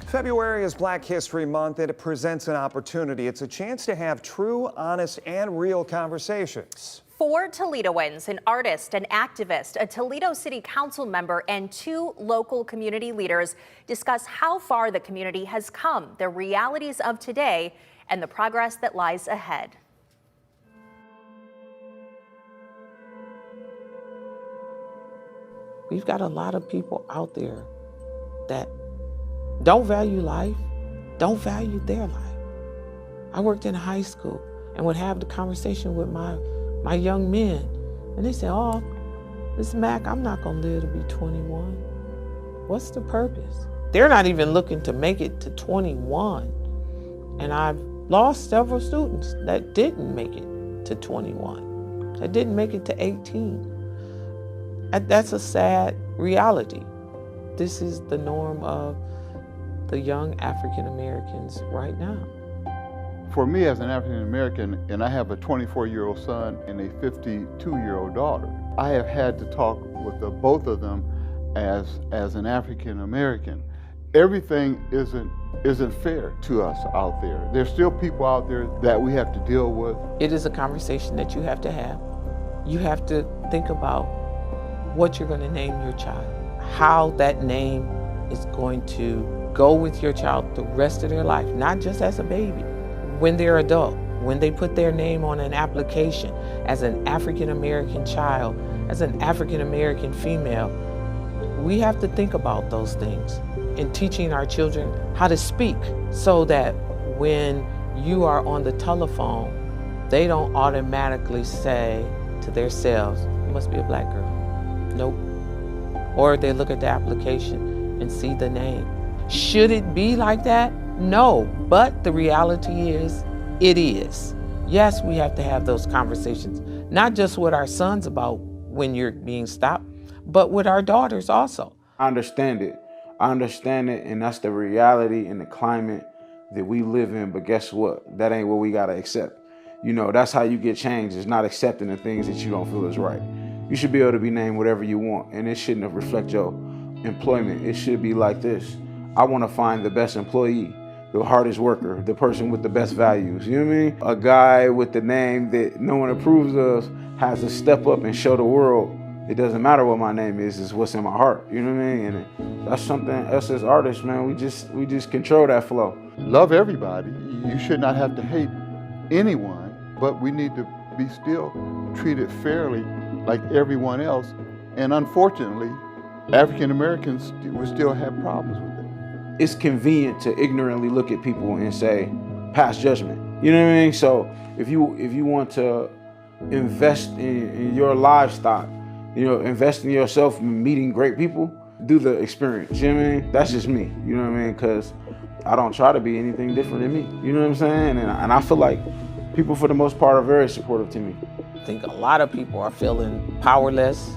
February is Black History Month, and it presents an opportunity. It's a chance to have true, honest, and real conversations. 4 Toledoans, an artist, an activist, a Toledo City Council member, and 2 local community leaders discuss how far the community has come, the realities of today, and the progress that lies ahead. We've got a lot of people out there that don't value life, don't value their life. I worked in high school and would have the conversation with my young men, and they say, "Oh, Miss Mac, I'm not gonna live to be 21. What's the purpose?" They're not even looking to make it to 21. And I've lost several students that didn't make it to 21, that didn't make it to 18. That's a sad reality. This is the norm of the young African Americans right now. For me as an African American, and I have a 24-year-old son and a 52-year-old daughter, I have had to talk with both of them as an African American. Everything isn't fair to us out there. There's still people out there that we have to deal with. It is a conversation that you have to have. You have to think about what you're going to name your child, how that name is going to go with your child the rest of their life, not just as a baby. When they're adult, when they put their name on an application as an African American child, as an African American female, we have to think about those things in teaching our children how to speak so that when you are on the telephone, they don't automatically say to themselves, "You must be a black girl." Nope. Or they look at the application and see the name. Should it be like that? No, but the reality is, it is. Yes, we have to have those conversations, not just with our sons about when you're being stopped, but with our daughters also. I understand it, and that's the reality and the climate that we live in, but guess what? That ain't what we gotta accept. You know, that's how you get change, is not accepting the things that you don't feel is right. You should be able to be named whatever you want, and it shouldn't reflect your employment. It should be like this. I want to find the best employee, the hardest worker, the person with the best values. You know what I mean? A guy with the name that no one approves of has to step up and show the world it doesn't matter what my name is, it's what's in my heart. You know what I mean? And that's something us as artists, man, we just control that flow. Love everybody. You should not have to hate anyone, but we need to be still treated fairly like everyone else. And unfortunately, African Americans will still have problems with it. It's convenient to ignorantly look at people and say, pass judgment. You know what I mean? So if you want to invest in your livestock, you know, invest in yourself, meeting great people, do the experience. You know what I mean? That's just me. You know what I mean? Because I don't try to be anything different than me. You know what I'm saying? And I feel like people, for the most part, are very supportive to me. I think a lot of people are feeling powerless,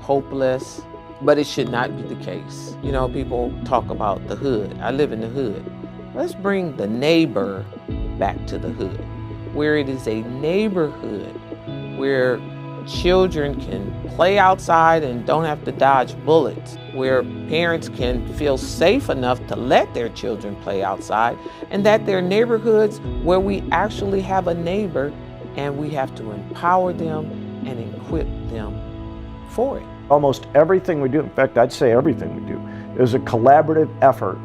hopeless, but it should not be the case. You know, people talk about the hood. I live in the hood. Let's bring the neighbor back to the hood, where it is a neighborhood where children can play outside and don't have to dodge bullets, where parents can feel safe enough to let their children play outside, and that they're neighborhoods where we actually have a neighbor and we have to empower them and equip them for it. Almost everything we do, in fact, I'd say everything we do, is a collaborative effort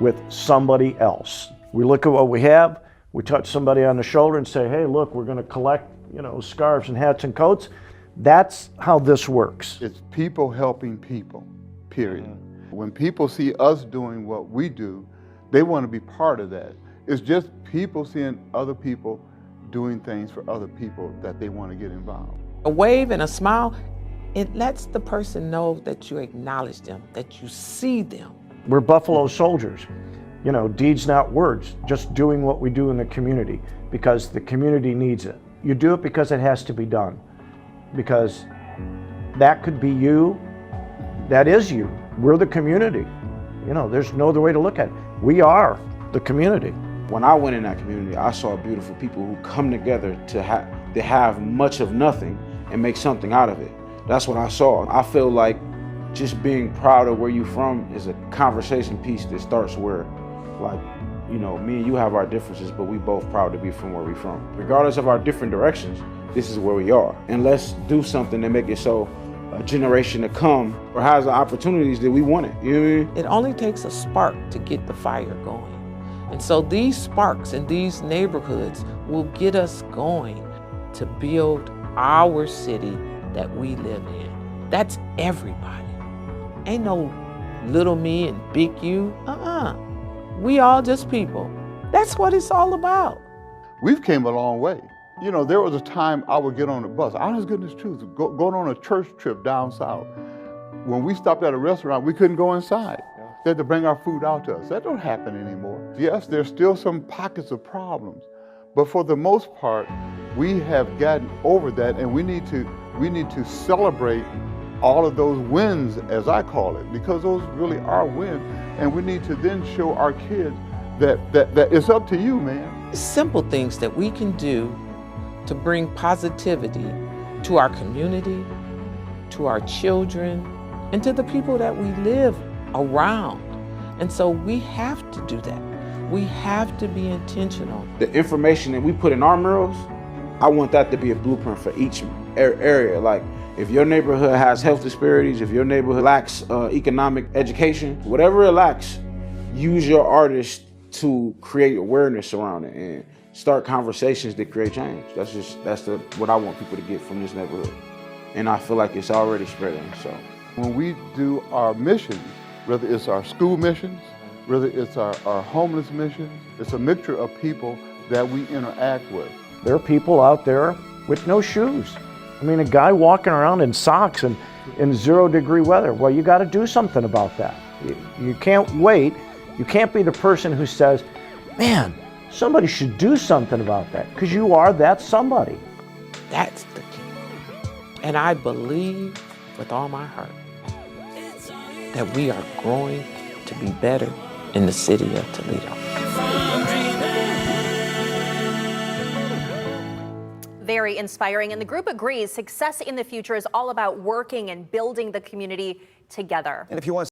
with somebody else. We look at what we have, we touch somebody on the shoulder and say, hey, look, we're going to collect, you know, scarves and hats and coats. That's how this works. It's people helping people, period. When people see us doing what we do, they want to be part of that. It's just people seeing other people doing things for other people that they want to get involved. A wave and a smile, it lets the person know that you acknowledge them, that you see them. We're Buffalo soldiers. You know, deeds, not words, just doing what we do in the community because the community needs it. You do it because it has to be done, because that could be you, that is you. We're the community. You know, there's no other way to look at it. We are the community. When I went in that community, I saw beautiful people who come together to have much of nothing and make something out of it. That's what I saw. I feel like just being proud of where you from is a conversation piece that starts where, like, you know, me and you have our differences, but we both proud to be from where we from. Regardless of our different directions, this is where we are. And let's do something to make it so a generation to come or has the opportunities that we wanted. You know what I mean? It only takes a spark to get the fire going. And so these sparks in these neighborhoods will get us going to build our city that we live in. That's everybody. Ain't no little me and big you. We all just people. That's what it's all about. We've came a long way. You know, there was a time I would get on a bus, honest goodness truth, going on a church trip down south. When we stopped at a restaurant, we couldn't go inside. They had to bring our food out to us. That don't happen anymore. Yes, there's still some pockets of problems, but for the most part, we have gotten over that, and we need to celebrate all of those wins, as I call it, because those really are wins, and we need to then show our kids that it's up to you, man. Simple things that we can do to bring positivity to our community, to our children, and to the people that we live around. And so we have to do that. We have to be intentional. The information that we put in our murals, I want that to be a blueprint for each area. Like, if your neighborhood has health disparities, if your neighborhood lacks economic education, whatever it lacks, use your artist to create awareness around it and start conversations that create change. That's what I want people to get from this neighborhood. And I feel like it's already spreading, so. When we do our missions, whether it's our school missions, whether it's our homeless missions, it's a mixture of people that we interact with. There are people out there with no shoes. I mean, a guy walking around in socks and in 0-degree weather. Well, you got to do something about that. You can't wait. You can't be the person who says, man, somebody should do something about that, because you are that somebody. That's the key. And I believe with all my heart that we are growing to be better in the city of Toledo. Very inspiring, and the group agrees success in the future is all about working and building the community together. And if you want